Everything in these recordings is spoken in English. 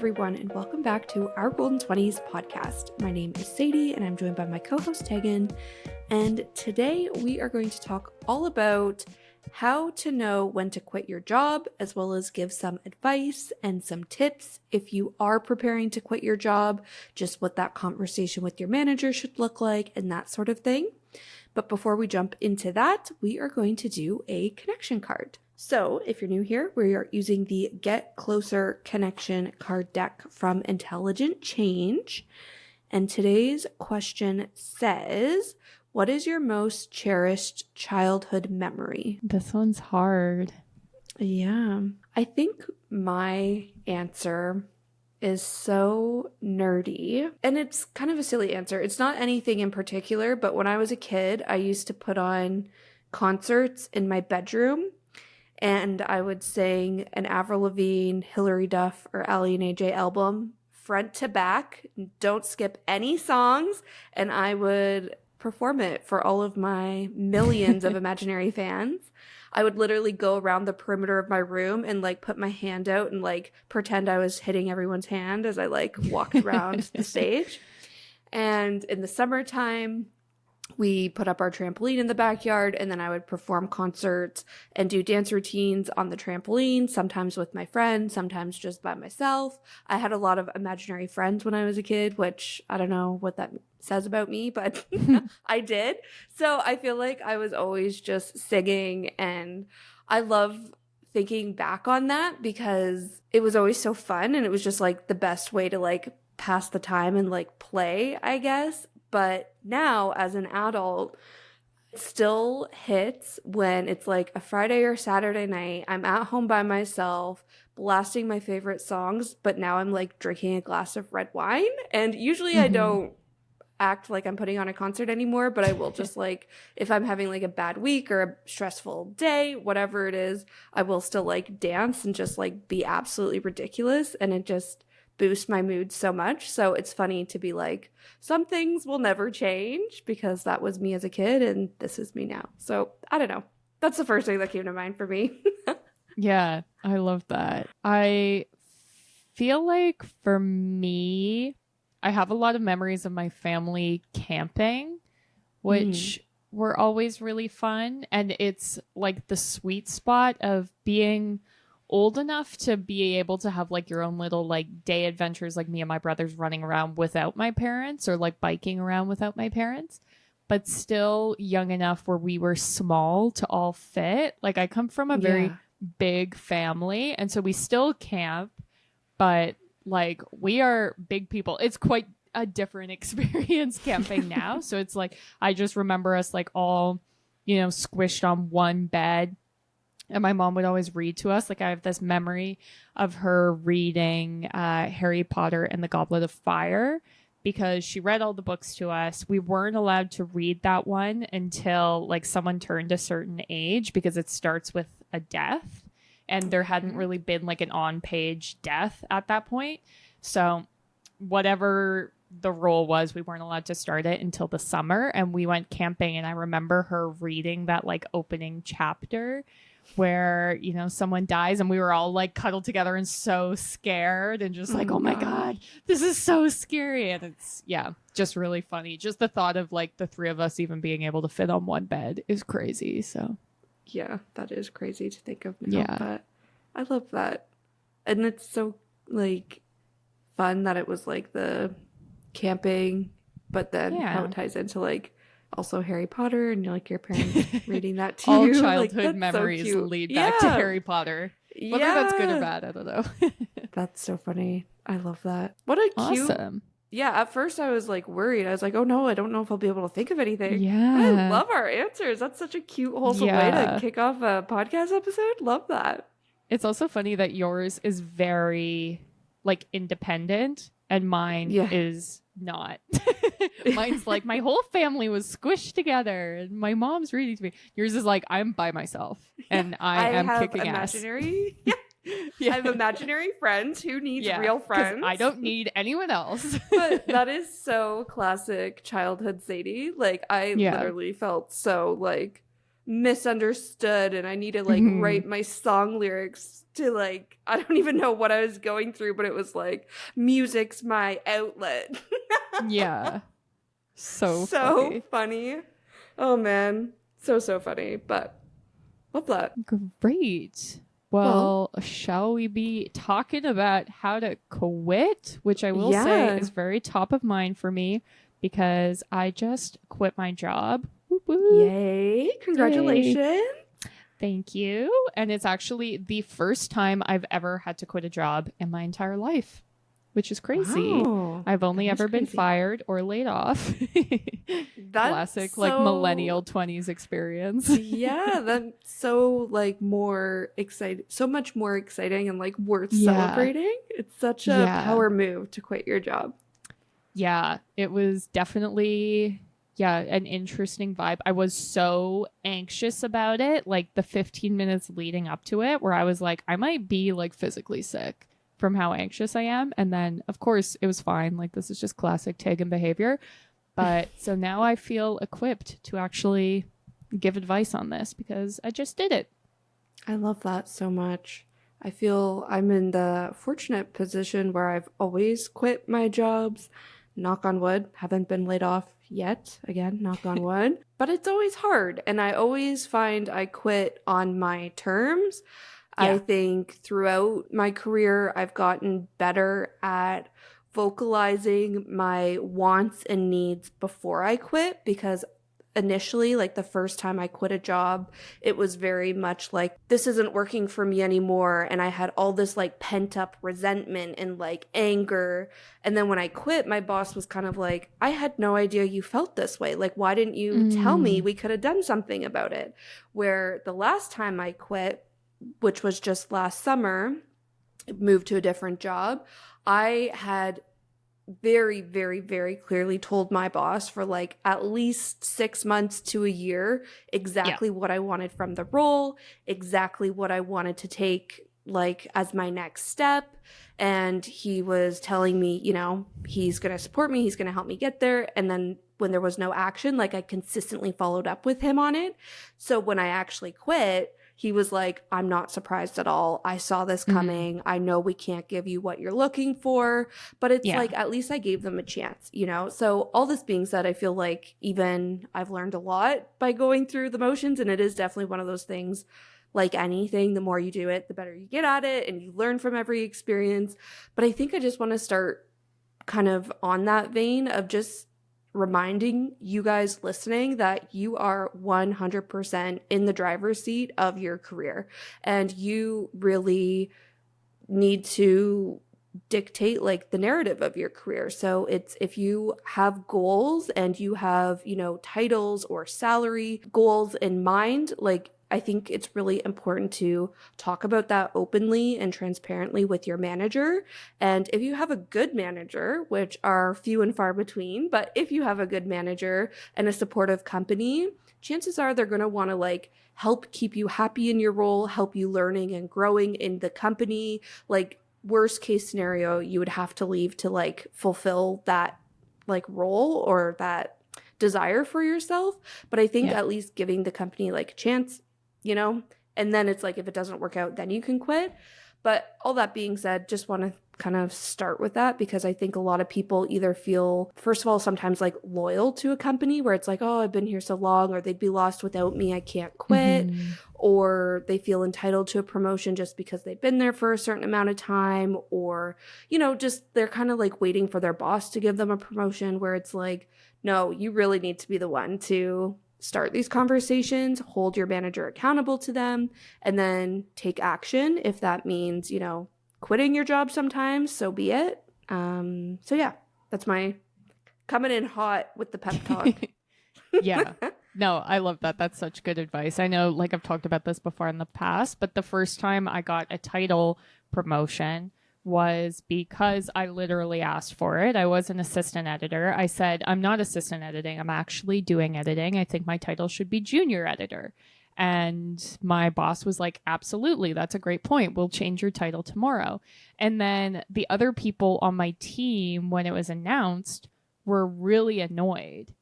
everyone, and welcome back to our Golden 20s podcast. My name is Sadie, and I'm joined by my co-host Tegan. And today we are going to talk all about how to know when to quit your job, as well as give some advice and some tips if you are preparing to quit your job, just what that conversation with your manager should look like, and that sort of thing. But before we jump into that, we are going to do a connection card. So if you're new here, we are using the Get Closer Connection card deck from Intelligent Change. And today's question says, what is your most cherished childhood memory? This one's hard. Yeah. I think my answer is so nerdy, and it's kind of a silly answer. It's not anything in particular, but when I was a kid, I used to put on concerts in my bedroom, and I would sing an Avril Lavigne, Hilary Duff, or Ali and AJ album front to back. Don't skip any songs, and I would perform it for all of my millions of imaginary fans. I would literally go around the perimeter of my room and like put my hand out and like pretend I was hitting everyone's hand as I like walked around the stage. And in the summertime, we put up our trampoline in the backyard, and then I would perform concerts and do dance routines on the trampoline, sometimes with my friends, sometimes just by myself. I had a lot of imaginary friends when I was a kid, which I don't know what that says about me, but I did. So I feel like I was always just singing, and I love thinking back on that because it was always so fun, and it was just like the best way to like pass the time and like play, I guess. But now as an adult, it still hits when it's like a Friday or Saturday night. I'm at home by myself, blasting my favorite songs, but now I'm like drinking a glass of red wine. And usually I don't act like I'm putting on a concert anymore, but I will just like, if I'm having like a bad week or a stressful day, whatever it is, I will still like dance and just like be absolutely ridiculous. And it just boost my mood so much. So it's funny to be like, some things will never change because that was me as a kid and this is me now. So I don't know. That's the first thing that came to mind for me. Yeah, I love that. I feel like for me, I have a lot of memories of my family camping, which were always really fun. And it's like the sweet spot of being old enough to be able to have like your own little like day adventures, like me and my brothers running around without my parents or like biking around without my parents, but still young enough where we were small to all fit. Like I come from a very big family, and so we still camp, but like we are big people. It's quite a different experience camping now. So it's like I just remember us like all, you know, squished on one bed. And my mom would always read to us. Like I have this memory of her reading Harry Potter and the Goblet of Fire because she read all the books to us. We weren't allowed to read that one until like someone turned a certain age because it starts with a death. And there hadn't really been like an on-page death at that point. So whatever the rule was, we weren't allowed to start it until the summer. And we went camping, and I remember her reading that like opening chapter where, you know, someone dies, and we were all like cuddled together and so scared and just like, oh my God, this is so scary. And it's, yeah, just really funny. Just the thought of like the three of us even being able to fit on one bed is crazy. So yeah, that is crazy to think of now. Yeah. But I love that. And it's so like fun that it was like the camping, but then how it ties into like also Harry Potter and like your parents reading that to all you. Childhood like, memories so lead back to Harry Potter. Whether that's good or bad, I don't know. That's so funny. I love that. What a cute. Awesome. Yeah, at first I was like worried. I was like, oh no, I don't know if I'll be able to think of anything. Yeah. But I love our answers. That's such a cute, wholesome way to kick off a podcast episode. Love that. It's also funny that yours is very like independent and mine is not. Mine's like my whole family was squished together and my mom's reading to me. Yours is like I'm by myself and I am kicking imaginary ass. I have imaginary friends. Who needs real friends? I don't need anyone else. But that is so classic childhood Sadie. Like I literally felt so like misunderstood and I need to like write my song lyrics to like, I don't even know what I was going through, but it was like, music's my outlet. Yeah. So So funny. funny. Oh man. So, so funny. But love that. Great. Well, Well, shall we be talking about how to quit? Which I will say yeah. is very top of mind for me because I just quit my job. Whoop, whoop. Yay. Yay. Congratulations. Thank you. And it's actually the first time I've ever had to quit a job in my entire life, which is crazy. Wow. I've only That is ever been crazy. fired or laid off. That's Classic, like so, millennial 20s experience. yeah, that's so like more exciting, so much more exciting and like worth Yeah. celebrating. It's such a Yeah. power move to quit your job. Yeah. It was definitely, yeah, an interesting vibe. I was so anxious about it, like the 15 minutes leading up to it, where I was like, I might be like physically sick from how anxious I am. And then, of course, it was fine. Like, this is just classic Tegan behavior. But so now I feel equipped to actually give advice on this because I just did it. I love that so much. I feel I'm in the fortunate position where I've always quit my jobs. Knock on wood, haven't been laid off yet. Again, knock on wood. But it's always hard. And I always find I quit on my terms. I Yeah. think throughout my career, I've gotten better at vocalizing my wants and needs before I quit because initially, like the first time I quit a job, it was very much like, this isn't working for me anymore. And I had all this like pent up resentment and like anger. And then when I quit, my boss was kind of like, I had no idea you felt this way. Like, why didn't you tell me? Mm. We could have done something about it. Where the last time I quit, which was just last summer, moved to a different job, I had very, very, very clearly told my boss for like at least 6 months to a year Yeah. exactly what I wanted from the role, exactly what I wanted to take like as my next step. And he was telling me, you know, he's going to support me, he's going to help me get there. And then when there was no action, like I consistently followed up with him on it. So when I actually quit, he was like, I'm not surprised at all. I saw this Mm-hmm. coming. I know we can't give you what you're looking for, but it's Yeah. like, at least I gave them a chance, you know? So, all this being said, I feel like even I've learned a lot by going through the motions, and it is definitely one of those things like anything, the more you do it, the better you get at it, and you learn from every experience. But I think I just want to start kind of on that vein of just reminding you guys listening that you are 100% in the driver's seat of your career and you really need to dictate like the narrative of your career. So it's if you have goals and you have, you know, titles or salary goals in mind, like I think it's really important to talk about that openly and transparently with your manager. And if you have a good manager, which are few and far between, but if you have a good manager and a supportive company, chances are they're going to want to like help keep you happy in your role, help you learning and growing in the company. Like worst case scenario, you would have to leave to like fulfill that like role or that desire for yourself. But I think Yeah. at least giving the company like a chance, you know, and then it's like if it doesn't work out, then you can quit. But all that being said, just want to kind of start with that because I think a lot of people either feel, first of all, sometimes like loyal to a company where it's like, oh, I've been here so long, or they'd be lost without me, I can't quit, Mm-hmm. or they feel entitled to a promotion just because they've been there for a certain amount of time, or, you know, just they're kind of like waiting for their boss to give them a promotion where it's like, no, you really need to be the one to start these conversations, hold your manager accountable to them, and then take action if that means, you know, quitting your job sometimes, so be it. So yeah, that's my coming in hot with the pep talk. Yeah. No, I love that. That's such good advice. I know, like, I've talked about this before in the past, but the first time I got a title promotion was because I literally asked for it. I was an assistant editor. I said, I'm not assistant editing. I'm actually doing editing. I think my title should be junior editor. And my boss was like, absolutely, that's a great point. We'll change your title tomorrow. And then the other people on my team, when it was announced, were really annoyed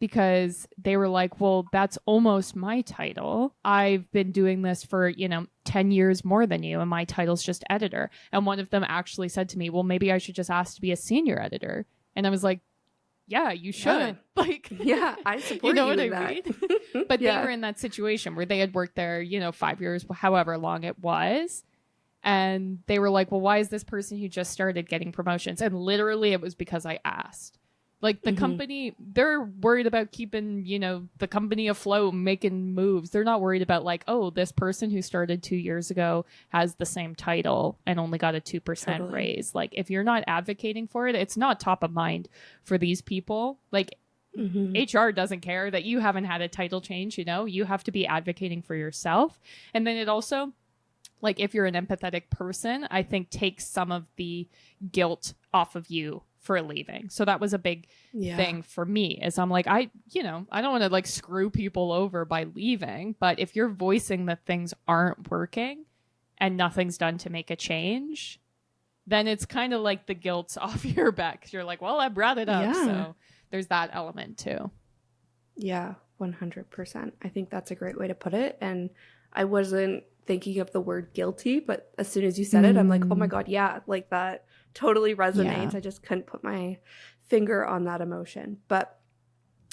because they were like, well, that's almost my title. I've been doing this for, 10 years more than you, and my title's just editor. And one of them actually said to me, well, maybe I should just ask to be a senior editor. And I was like, yeah, you should. Yeah. Like, Yeah, I support you know you what in I that. mean? But Yeah. they were in that situation where they had worked there, 5 years, however long it was. And they were like, well, why is this person who just started getting promotions? And literally it was because I asked. Like the company, they're worried about keeping, the company afloat, making moves. They're not worried about like, oh, this person who started 2 years ago has the same title and only got a 2% raise. Like if you're not advocating for it, it's not top of mind for these people. Like HR doesn't care that you haven't had a title change, you have to be advocating for yourself. And then it also, like if you're an empathetic person, I think takes some of the guilt off of you for leaving. So that was a big thing for me, is I'm like, I don't want to like screw people over by leaving, but if you're voicing that things aren't working and nothing's done to make a change, then it's kind of like the guilt's off your back. You're like, well, I brought it up. Yeah. So there's that element too. Yeah, 100%. I think that's a great way to put it. And I wasn't thinking of the word guilty, but as soon as you said it, I'm like, oh my God, yeah, like that totally resonates. Yeah. I just couldn't put my finger on that emotion. But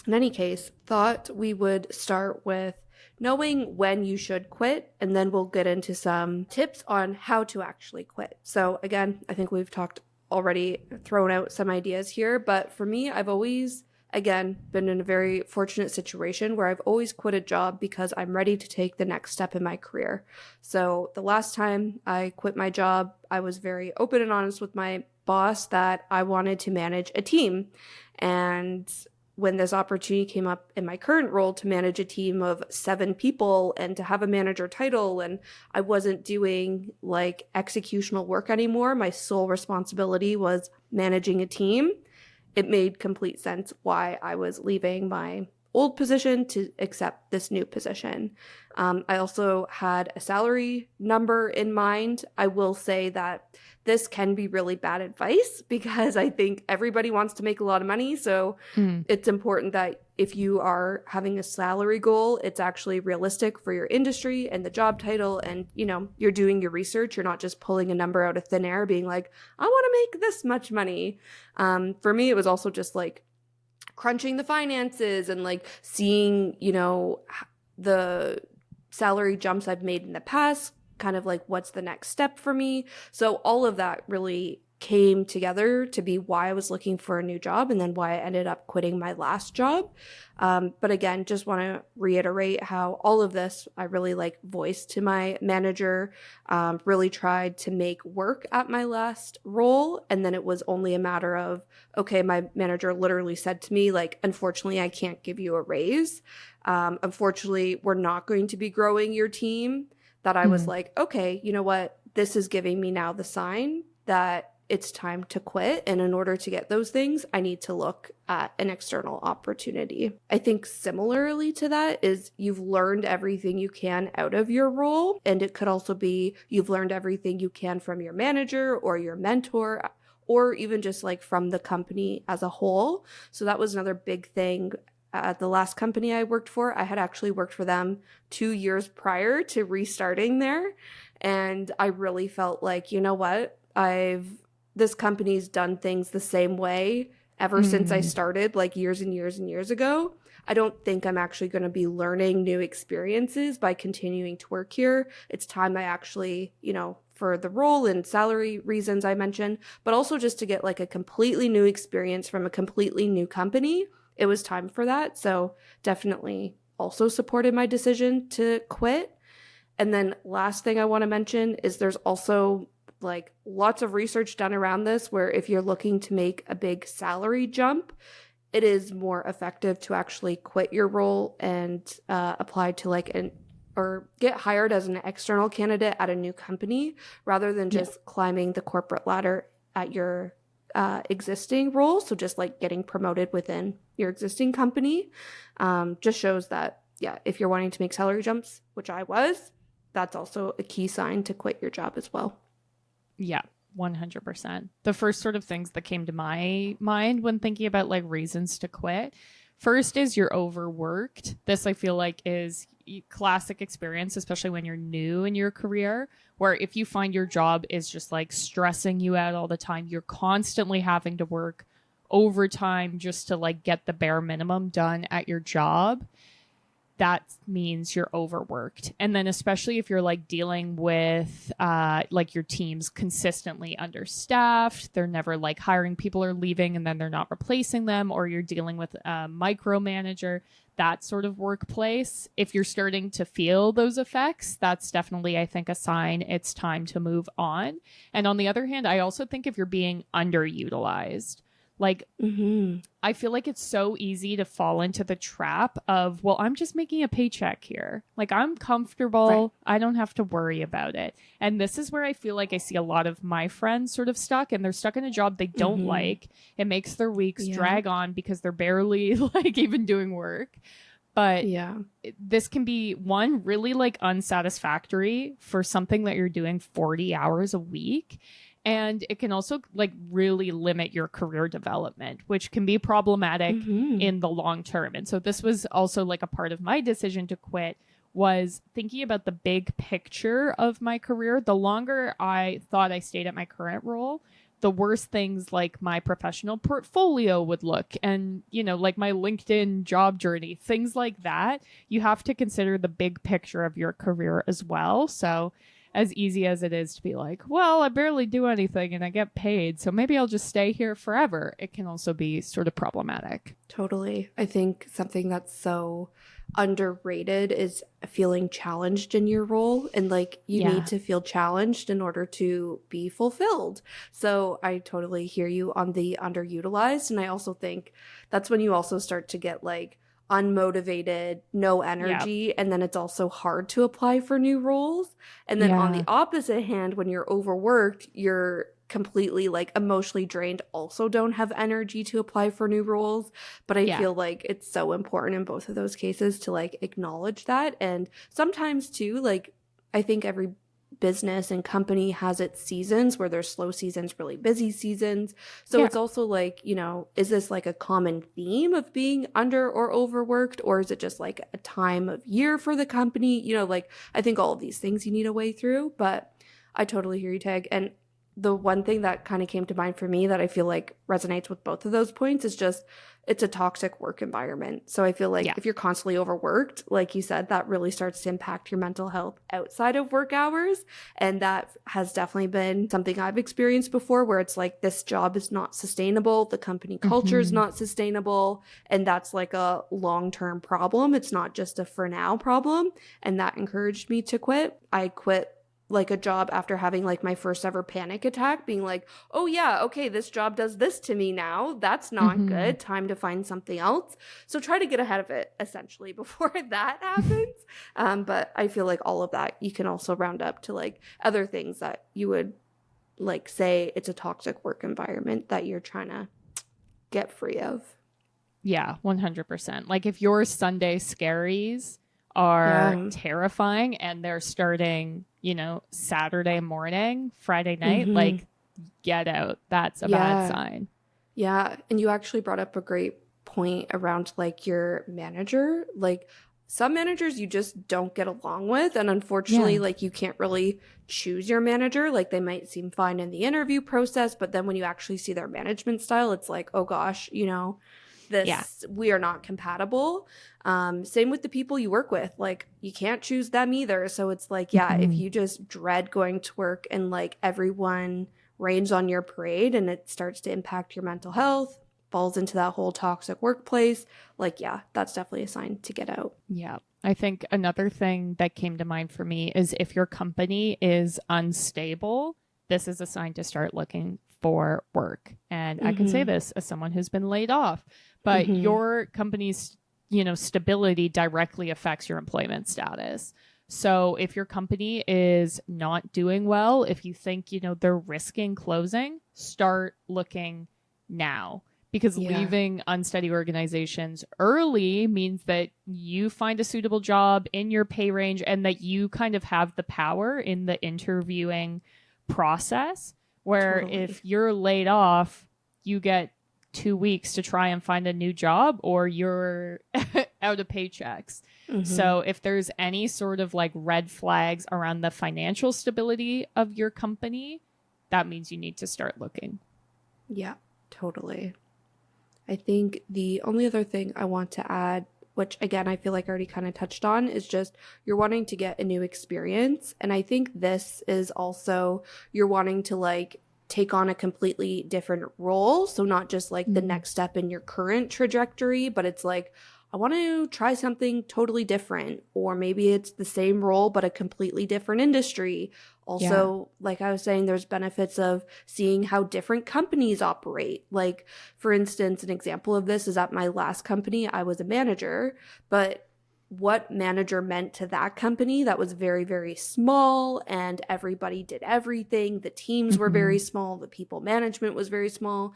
in any case, thought we would start with knowing when you should quit, and then we'll get into some tips on how to actually quit. So again, I think we've thrown out some ideas here, but for me, I've always, again, been in a very fortunate situation where I've always quit a job because I'm ready to take the next step in my career. So the last time I quit my job, I was very open and honest with my boss that I wanted to manage a team. And when this opportunity came up in my current role to manage a team of 7 people and to have a manager title, and I wasn't doing like executional work anymore, my sole responsibility was managing a team, it made complete sense why I was leaving my old position to accept this new position. I also had a salary number in mind. I will say that this can be really bad advice because I think everybody wants to make a lot of money. So it's important that if you are having a salary goal, it's actually realistic for your industry and the job title. And, you're doing your research. You're not just pulling a number out of thin air being like, I want to make this much money. For me, it was also just like crunching the finances and like seeing, the salary jumps I've made in the past, kind of like what's the next step for me. So all of that really came together to be why I was looking for a new job and then why I ended up quitting my last job. But again, just want to reiterate how all of this I really like voiced to my manager, really tried to make work at my last role. And then it was only a matter of, okay, my manager literally said to me, like, unfortunately, I can't give you a raise. Unfortunately, we're not going to be growing your team. That I was like, okay, you know what? This is giving me now the sign that it's time to quit. And in order to get those things, I need to look at an external opportunity. I think similarly to that is you've learned everything you can out of your role. And it could also be you've learned everything you can from your manager or your mentor, or even just like from the company as a whole. So that was another big thing. At the last company I worked for, I had actually worked for them 2 years prior to restarting there. And I really felt like, you know what? This company's done things the same way ever since I started, like years and years and years ago. I don't think I'm actually going to be learning new experiences by continuing to work here. It's time I actually, for the role and salary reasons I mentioned, but also just to get like a completely new experience from a completely new company. It was time for that. So definitely also supported my decision to quit. And then last thing I want to mention is there's also like lots of research done around this where if you're looking to make a big salary jump, it is more effective to actually quit your role and apply to like or get hired as an external candidate at a new company rather than just climbing the corporate ladder at your existing role. So just like getting promoted within your existing company just shows that, if you're wanting to make salary jumps, which I was, that's also a key sign to quit your job as well. Yeah, 100%. The first sort of things that came to my mind when thinking about like reasons to quit First is you're overworked. This I feel like is classic experience, especially when you're new in your career, where if you find your job is just like stressing you out all the time, you're constantly having to work overtime just to like get the bare minimum done at your job, that means you're overworked. And then especially if you're like dealing with like your team's consistently understaffed, they're never like hiring, people are leaving and then they're not replacing them, or you're dealing with a micromanager, that sort of workplace. If you're starting to feel those effects, that's definitely, I think, a sign it's time to move on. And on the other hand, I also think if you're being underutilized, like, I feel like it's so easy to fall into the trap of, well, I'm just making a paycheck here. Like, I'm comfortable. Right. I don't have to worry about it. And this is where I feel like I see a lot of my friends sort of stuck, and they're stuck in a job they don't like. It makes their weeks drag on because they're barely like even doing work. But this can be, one, really like unsatisfactory for something that you're doing 40 hours a week. And it can also like really limit your career development, which can be problematic in the long term. And so this was also like a part of my decision to quit, was thinking about the big picture of my career. The longer I thought I stayed at my current role, the worse things like my professional portfolio would look, and, you know, like my LinkedIn job journey, things like that. You have to consider the big picture of your career as well. So as easy as it is to be like, well, I barely do anything and I get paid, so maybe I'll just stay here forever, it can also be sort of problematic. Totally. I think something that's so underrated is feeling challenged in your role, and like you need to feel challenged in order to be fulfilled. So I totally hear you on the underutilized, and I also think that's when you also start to get like unmotivated, no energy, and then it's also hard to apply for new roles. And then on the opposite hand, when you're overworked, you're completely like emotionally drained, also don't have energy to apply for new roles. But I feel like it's so important in both of those cases to like acknowledge that. And sometimes too, like I think every business and company has its seasons where there's slow seasons, really busy seasons. So it's also like, you know, is this like a common theme of being under or overworked, or is it just like a time of year for the company? You know, like I think all of these things you need to weigh through, but I totally hear you, Tag. And the one thing that kind of came to mind for me that I feel like resonates with both of those points is just it's a toxic work environment. So I feel like if you're constantly overworked, like you said, that really starts to impact your mental health outside of work hours. And that has definitely been something I've experienced before, where it's like this job is not sustainable. The company culture is not sustainable. And that's like a long-term problem. It's not just a for now problem. And that encouraged me to quit. I quit like a job after having like my first ever panic attack, being like, oh yeah, okay, this job does this to me now. That's not good. Time to find something else. So try to get ahead of it essentially before that happens. But I feel like all of that you can also round up to like other things that you would like say it's a toxic work environment that you're trying to get free of. Yeah, 100%. Like if your Sunday scaries are terrifying and they're starting, you know, Saturday morning, Friday night, like get out. That's a bad sign. Yeah. And you actually brought up a great point around like your manager. Like some managers you just don't get along with. And unfortunately, like you can't really choose your manager. Like they might seem fine in the interview process, but then when you actually see their management style, it's like, oh gosh, you know, we are not compatible. Same with the people you work with. Like you can't choose them either. So it's like, if you just dread going to work and like everyone rains on your parade and it starts to impact your mental health, falls into that whole toxic workplace, like, that's definitely a sign to get out. Yeah. I think another thing that came to mind for me is if your company is unstable, this is a sign to start looking for work. And I can say this as someone who's been laid off, but your company's, you know, stability directly affects your employment status. So if your company is not doing well, if you think, you know, they're risking closing, start looking now. Because leaving unsteady organizations early means that you find a suitable job in your pay range and that you kind of have the power in the interviewing process. Where if you're laid off, you get 2 weeks to try and find a new job or you're out of paychecks. So if there's any sort of like red flags around the financial stability of your company, that means you need to start looking. Yeah, totally. I think the only other thing I want to add, which again, I feel like I already kind of touched on, is just you're wanting to get a new experience. And I think this is also you're wanting to like take on a completely different role. So not just like the next step in your current trajectory, but it's like, I want to try something totally different, or maybe it's the same role, but a completely different industry. Also, like I was saying, there's benefits of seeing how different companies operate. Like, for instance, an example of this is at my last company, I was a manager, but what manager meant to that company that was very, very small and everybody did everything. The teams were very small. The people management was very small.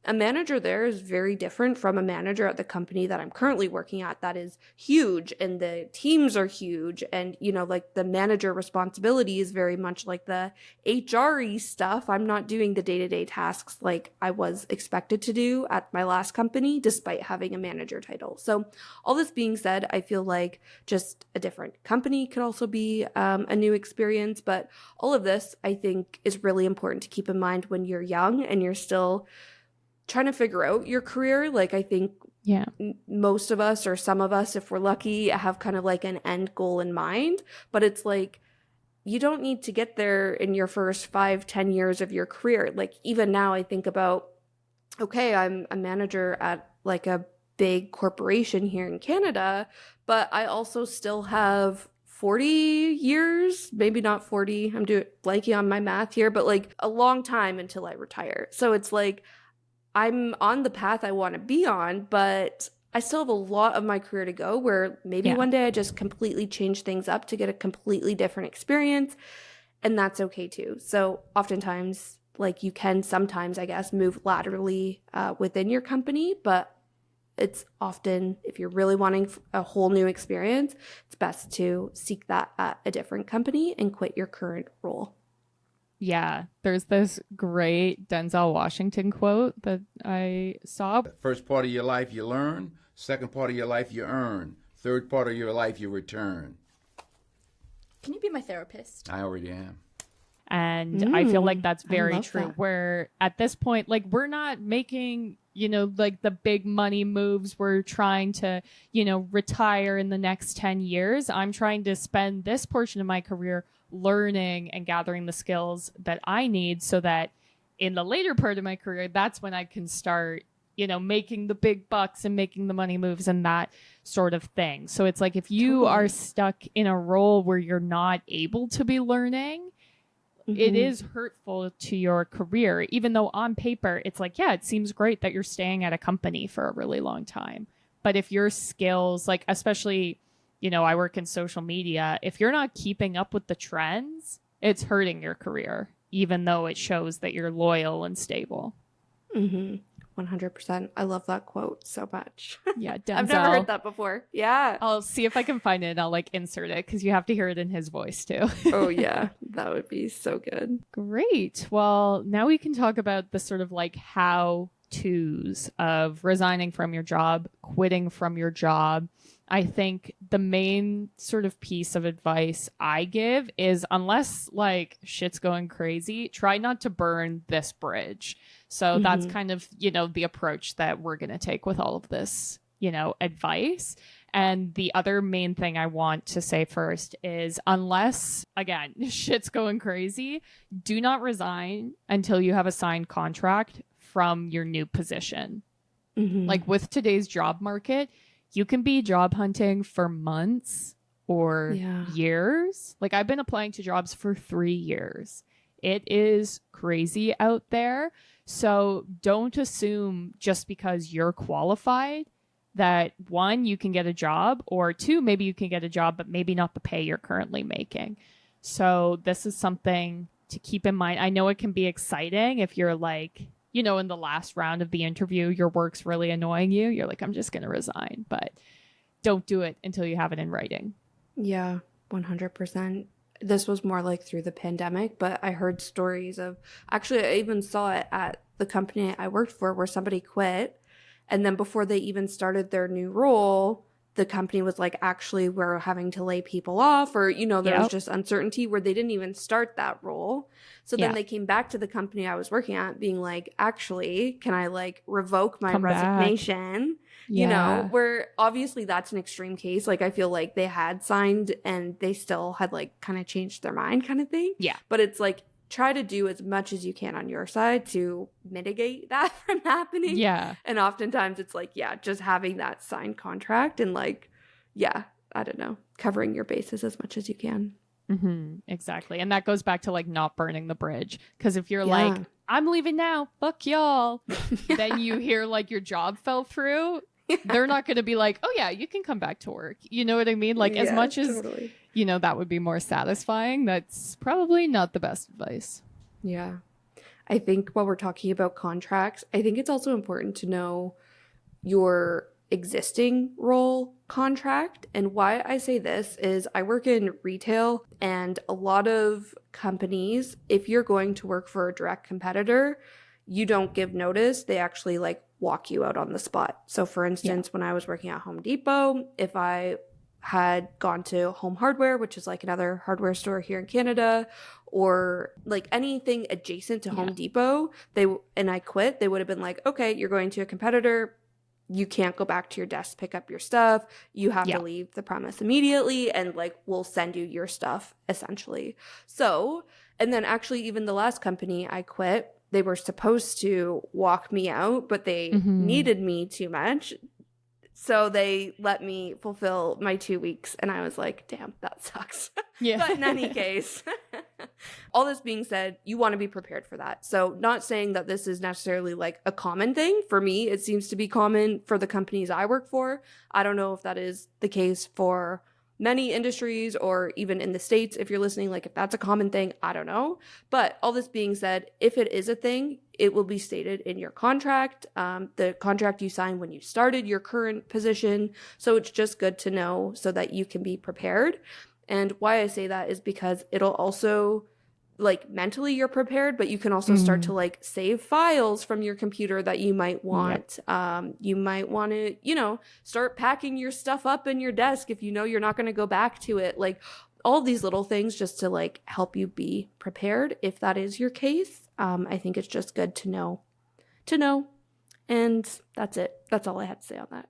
A manager there is very different from a manager at the company that I'm currently working at that is huge and the teams are huge. And, you know, like the manager responsibility is very much like the HR-y stuff. I'm not doing the day-to-day tasks like I was expected to do at my last company, despite having a manager title. So all this being said, I feel like just a different company could also be a new experience. But all of this, I think, is really important to keep in mind when you're young and you're still trying to figure out your career. Like I think most of us or some of us, if we're lucky, have kind of like an end goal in mind, but it's like you don't need to get there in your first 5-10 years of your career. Like even now I think about, okay, I'm a manager at like a big corporation here in Canada, but I also still have 40 years, maybe not 40, I'm doing blanking on my math here, but like a long time until I retire. So it's like I'm on the path I want to be on, but I still have a lot of my career to go where maybe one day I just completely change things up to get a completely different experience. And that's okay too. So oftentimes, like you can sometimes, I guess, move laterally within your company, but it's often, if you're really wanting a whole new experience, it's best to seek that at a different company and quit your current role. Yeah, there's this great Denzel Washington quote that I saw. First part of your life you learn, second part of your life you earn, third part of your life you return. Can you be my therapist? I already am. And I feel like that's very true. That. Where at this point, like we're not making, you know, like the big money moves. We're trying to, you know, retire in the next 10 years. I'm trying to spend this portion of my career learning and gathering the skills that I need so that in the later part of my career, that's when I can start, you know, making the big bucks and making the money moves and that sort of thing. So it's like if you are stuck in a role where you're not able to be learning, it is hurtful to your career, even though on paper it's like, yeah, it seems great that you're staying at a company for a really long time. But if your skills, like especially, you know, I work in social media. If you're not keeping up with the trends, it's hurting your career, even though it shows that you're loyal and stable. 100%. I love that quote so much. Yeah, Denzel. I've never heard that before. Yeah. I'll see if I can find it and I'll like insert it because you have to hear it in his voice too. Oh, yeah. That would be so good. Great. Well, now we can talk about the sort of like how-tos of resigning from your job, quitting from your job. I think the main sort of piece of advice I give is unless like shit's going crazy, try not to burn this bridge. So that's kind of, you know, the approach that we're going to take with all of this, you know, advice. And the other main thing I want to say first is unless, again, shit's going crazy, do not resign until you have a signed contract from your new position. Like with today's job market, you can be job hunting for months or years. Like I've been applying to jobs for 3 years. It is crazy out there. So don't assume just because you're qualified that one, you can get a job, or two, maybe you can get a job, but maybe not the pay you're currently making. So this is something to keep in mind. I know it can be exciting if you're like, you know, in the last round of the interview, your work's really annoying you. You're like, I'm just going to resign, but don't do it until you have it in writing. Yeah, 100%. This was more like through the pandemic, but I heard stories of, actually, I even saw it at the company I worked for where somebody quit. And then before they even started their new role, the company was like, actually, we're having to lay people off, or, there was just uncertainty where they didn't even start that role. So then they came back to the company I was working at being like, actually, can I like revoke my resignation? Where obviously that's an extreme case. Like, I feel like they had signed and they still had like kind of changed their mind kind of thing. Yeah. But it's like, try to do as much as you can on your side to mitigate that from happening. Yeah. And oftentimes it's like, just having that signed contract and like, I don't know, covering your bases as much as you can. Exactly. And that goes back to like not burning the bridge. Because if you're like, I'm leaving now, fuck y'all, then you hear like your job fell through. They're not going to be like, oh yeah, you can come back to work. You know what I mean? Like as much as, that would be more satisfying. That's probably not the best advice. Yeah. I think while we're talking about contracts, I think it's also important to know your existing role contract. And why I say this is I work in retail, and a lot of companies, if you're going to work for a direct competitor, you don't give notice. They actually like walk you out on the spot. So for instance, when I was working at Home Depot, if I had gone to Home Hardware, which is like another hardware store here in Canada, or like anything adjacent to Home Depot, and I quit, they would have been like, okay, you're going to a competitor. You can't go back to your desk, pick up your stuff. You have to leave the premise immediately, and like we'll send you your stuff essentially. So, and then actually even the last company I quit, they were supposed to walk me out, but they needed me too much. So they let me fulfill my 2 weeks. And I was like, damn, that sucks. Yeah. But in any case, all this being said, you want to be prepared for that. So not saying that this is necessarily like a common thing. For me, it seems to be common for the companies I work for. I don't know if that is the case for many industries or even in the States. If you're listening, like if that's a common thing, I don't know. But all this being said, if it is a thing, it will be stated in your contract, the contract you signed when you started your current position. So it's just good to know so that you can be prepared. And why I say that is because it'll also, like mentally you're prepared, but you can also start to like save files from your computer that you might want. You might want to, start packing your stuff up in your desk if you know you're not going to go back to it. Like all these little things just to like help you be prepared if that is your case. I think it's just good to know. And that's it. That's all I had to say on that.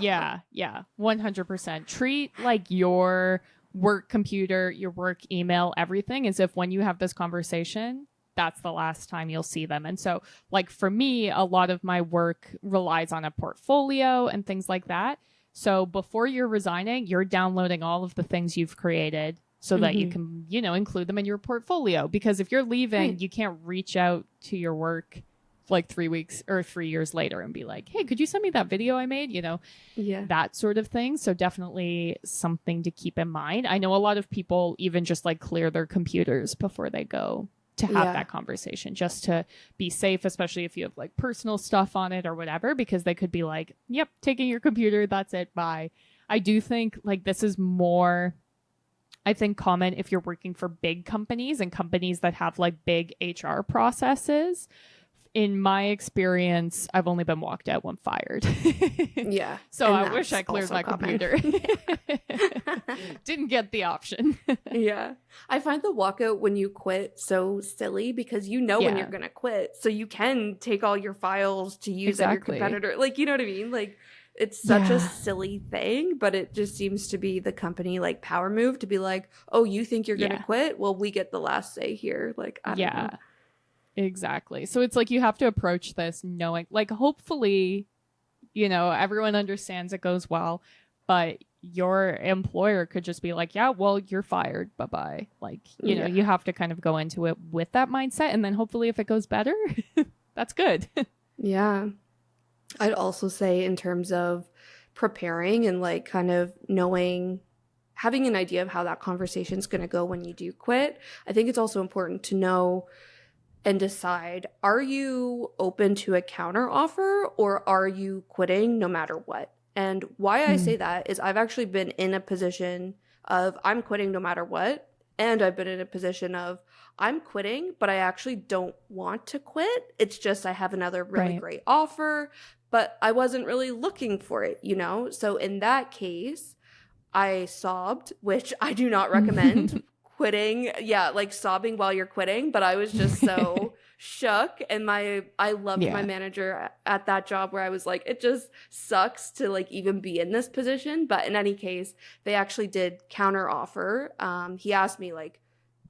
Yeah, 100%. Treat like your work computer, your work email, everything as if when you have this conversation, that's the last time you'll see them. And so like for me, a lot of my work relies on a portfolio and things like that. So before you're resigning, you're downloading all of the things you've created so that you can, include them in your portfolio. Because if you're leaving, you can't reach out to your work like 3 weeks or 3 years later and be like, hey, could you send me that video I made? That sort of thing. So definitely something to keep in mind. I know a lot of people even just like clear their computers before they go to have that conversation just to be safe, especially if you have like personal stuff on it or whatever, because they could be like, yep, taking your computer. That's it. Bye. I do think like this is more, I think, common if you're working for big companies and companies that have like big HR processes. In my experience, I've only been walked out when fired. Yeah. So I wish I cleared my computer. Didn't get the option. Yeah. I find the walkout when you quit so silly because you know when you're going to quit. So you can take all your files to use at your competitor. Like, you know what I mean? Like, it's such a silly thing, but it just seems to be the company like power move to be like, oh, you think you're going to quit? Well, we get the last say here. Like, I don't know. Exactly. So it's like you have to approach this knowing, like, hopefully, everyone understands it goes well, but your employer could just be like, yeah, well, you're fired. Bye-bye. Like, you have to kind of go into it with that mindset. And then hopefully if it goes better, that's good. Yeah. I'd also say in terms of preparing and like kind of knowing, having an idea of how that conversation is going to go when you do quit, I think it's also important to know and decide, are you open to a counter offer or are you quitting no matter what? And why I say that is I've actually been in a position of I'm quitting no matter what. And I've been in a position of I'm quitting, but I actually don't want to quit. It's just I have another really Right. great offer, but I wasn't really looking for it, you know? So in that case, I sobbed, which I do not recommend. Quitting, yeah, like sobbing while you're quitting, but I was just so shook. And I loved my Yeah. manager at that job, where I was like, it just sucks to like even be in this position. But in any case, they actually did counter offer. He asked me like,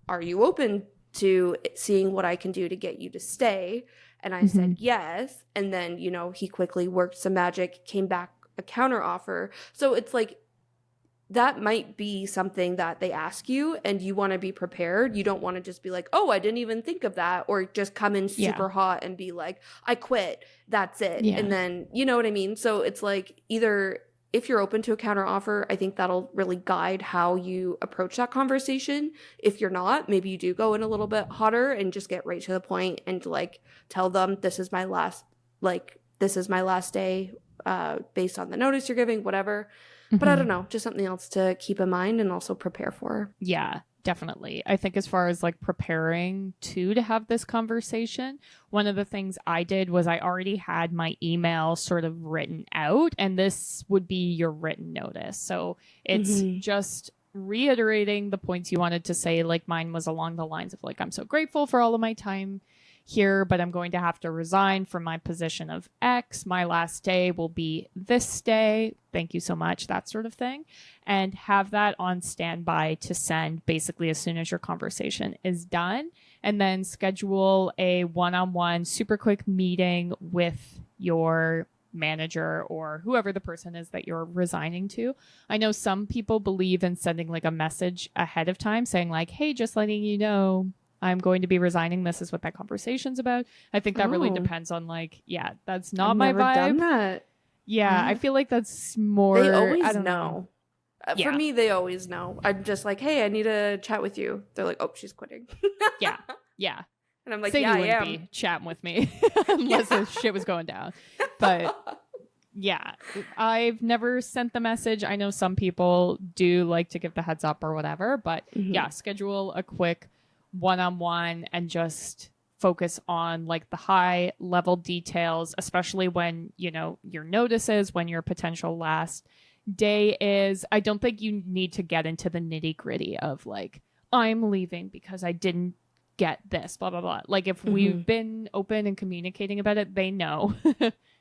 are you open to seeing what I can do to get you to stay? And I said yes. And then, you know, he quickly worked some magic, came back a counter offer. So it's like, that might be something that they ask you and you want to be prepared. You don't want to just be like, oh, I didn't even think of that, or just come in super hot and be like, I quit. That's it. Yeah. And then, you know what I mean? So it's like, either if you're open to a counter offer, I think that'll really guide how you approach that conversation. If you're not, maybe you do go in a little bit hotter and just get right to the point and like tell them this is my last day, based on the notice you're giving, whatever. But I don't know, just something else to keep in mind and also prepare for. Yeah, definitely. I think as far as like preparing to have this conversation, one of the things I did was I already had my email sort of written out, and this would be your written notice. So it's just reiterating the points you wanted to say. Like mine was along the lines of like, I'm so grateful for all of my time here, but I'm going to have to resign from my position of X. My last day will be this day. Thank you so much, that sort of thing. And have that on standby to send basically as soon as your conversation is done. And then schedule a one-on-one super quick meeting with your manager or whoever the person is that you're resigning to. I know some people believe in sending like a message ahead of time saying like, hey, just letting you know, I'm going to be resigning. This is what that conversation's about. I think that really depends on like, yeah, that's not I've my never vibe. done that. Yeah, I feel like that's more. They always I don't know. Yeah. For me, they always know. I'm just like, hey, I need to chat with you. They're like, oh, she's quitting. Yeah, yeah. And I'm like, Sadie yeah, I wouldn't am. be chatting with me unless the shit was going down. But yeah, I've never sent the message. I know some people do like to give the heads up or whatever, but yeah, schedule a quick one-on-one and just focus on like the high level details, especially when, you know, your notices, when your potential last day is. I don't think you need to get into the nitty gritty of like, I'm leaving because I didn't get this, blah, blah, blah. Like if we've been open and communicating about it, they know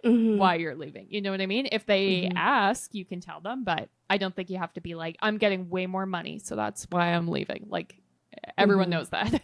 why you're leaving. You know what I mean? If they ask, you can tell them, but I don't think you have to be like, I'm getting way more money, so that's why I'm leaving. Like everyone knows that.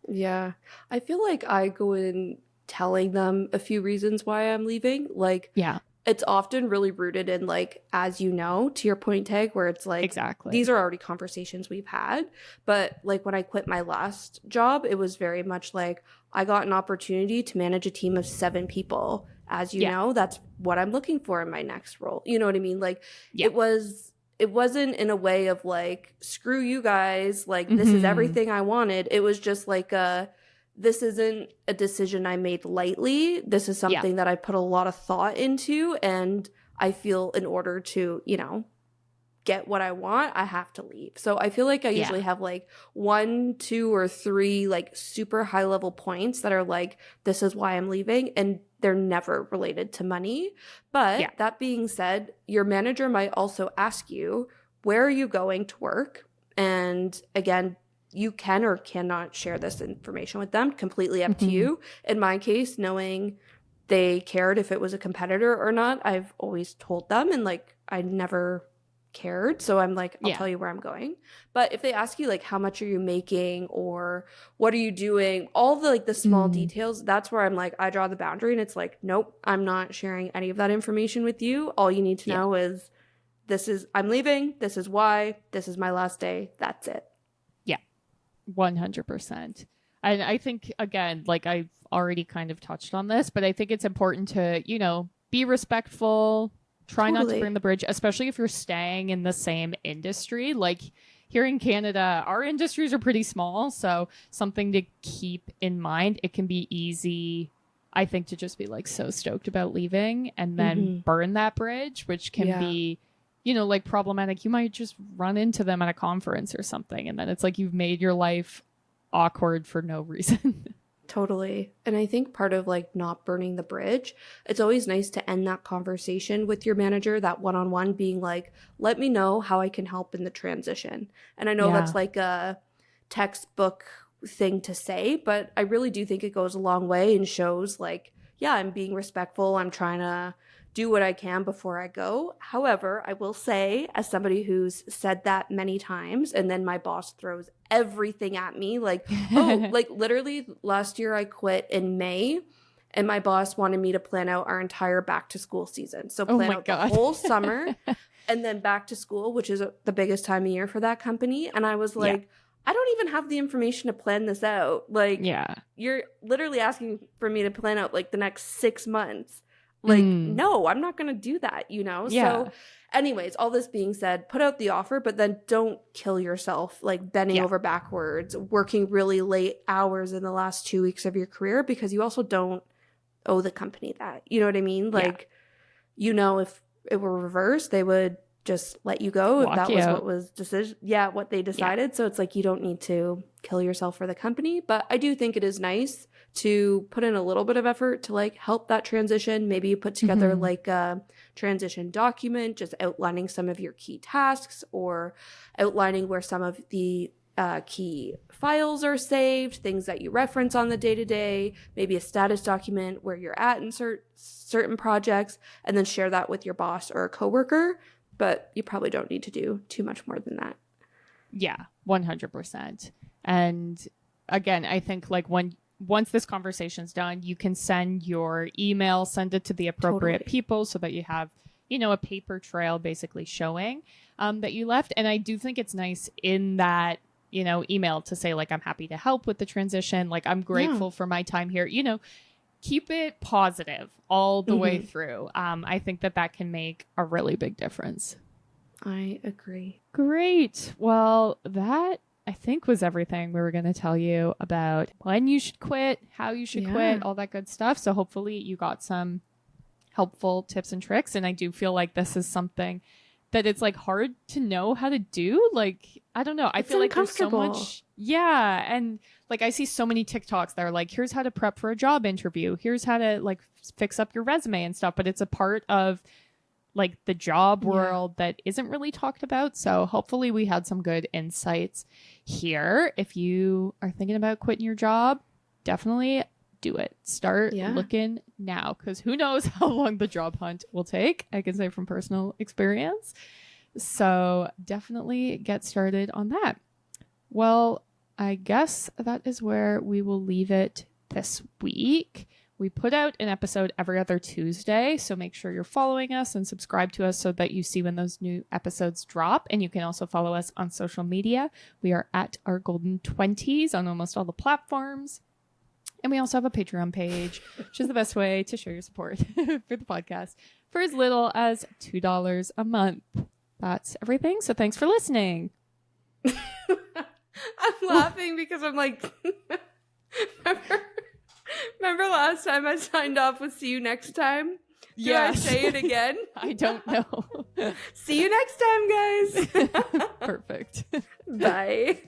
Yeah. I feel like I go in telling them a few reasons why I'm leaving. Like, Yeah, it's often really rooted in like, as you know, to your point, Tag, where it's like, exactly. these are already conversations we've had. But like when I quit my last job, it was very much like I got an opportunity to manage a team of 7 people. As you know, that's what I'm looking for in my next role. You know what I mean? Like it wasn't in a way of like, screw you guys, like this is everything I wanted. It was just like this isn't a decision I made lightly. This is something that I put a lot of thought into, and I feel in order to, you know, get what I want, I have to leave. So I feel like I usually have like 1, 2, or 3 like super high level points that are like, this is why I'm leaving, and they're never related to money. But that being said, your manager might also ask you, where are you going to work? And again, you can or cannot share this information with them, completely up to you. In my case, knowing they cared if it was a competitor or not, I've always told them, and like I never cared. So I'm like, I'll tell you where I'm going. But if they ask you like, how much are you making, or what are you doing, all the like the small details, that's where I'm like, I draw the boundary, and it's like, nope, I'm not sharing any of that information with you. All you need to know is I'm leaving, this is why, this is my last day, that's it. 100%. And I think, again, like I've already kind of touched on this, but I think it's important to, you know, be respectful, try not to burn the bridge, especially if you're staying in the same industry. Like here in Canada, our industries are pretty small. So something to keep in mind. It can be easy, I think, to just be like so stoked about leaving and then burn that bridge, which can be like problematic, you might just run into them at a conference or something. And then it's like you've made your life awkward for no reason. Totally. And I think part of like not burning the bridge, it's always nice to end that conversation with your manager, that one-on-one, being like, let me know how I can help in the transition. And I know that's like a textbook thing to say, but I really do think it goes a long way and shows like, yeah, I'm being respectful. I'm trying to do what I can before I go. However, I will say, as somebody who's said that many times, and then my boss throws everything at me, like, oh, like literally last year I quit in May, and my boss wanted me to plan out our entire back to school season. So plan out the whole summer and then back to school, which is the biggest time of year for that company. And I was like, I don't even have the information to plan this out. Like, you're literally asking for me to plan out like the next 6 months. Like, no, I'm not going to do that, So anyways, all this being said, put out the offer, but then don't kill yourself, like bending over backwards, working really late hours in the last 2 weeks of your career, because you also don't owe the company that. You know what I mean? Like, if it were reversed, they would just let you go if that was what was what they decided. So it's like, you don't need to kill yourself for the company. But I do think it is nice to put in a little bit of effort to like help that transition. Maybe you put together like a transition document, just outlining some of your key tasks, or outlining where some of the key files are saved, things that you reference on the day-to-day, maybe a status document where you're at in certain projects, and then share that with your boss or a coworker. But you probably don't need to do too much more than that. Yeah, 100%. And again, I think like once this conversation's done, you can send your email, send it to the appropriate people so that you have, a paper trail basically showing that you left. And I do think it's nice in that, email to say like, I'm happy to help with the transition. Like, I'm grateful for my time here, keep it positive all the way through. I think that can make a really big difference. I agree. Great. Well, that I think was everything we were going to tell you about when you should quit, how you should quit, all that good stuff. So hopefully you got some helpful tips and tricks. And I do feel like this is something that it's like hard to know how to do. Like, I don't know. I feel like there's so much. Yeah. And like, I see so many TikToks that are like, here's how to prep for a job interview. Here's how to like fix up your resume and stuff. But it's a part of like the job world that isn't really talked about. So hopefully we had some good insights here. If you are thinking about quitting your job, definitely do it. Start looking now, because who knows how long the job hunt will take. I can say from personal experience. So definitely get started on that. Well, I guess that is where we will leave it this week. We put out an episode every other Tuesday, so make sure you're following us and subscribe to us so that you see when those new episodes drop. And you can also follow us on social media. We are at our Golden 20s on almost all the platforms. And we also have a Patreon page, which is the best way to show your support for the podcast for as little as $2 a month. That's everything. So thanks for listening. I'm laughing because I'm like, remember last time I signed off with "see you next time"? Do I say it again? I don't know. See you next time, guys. Perfect. Bye.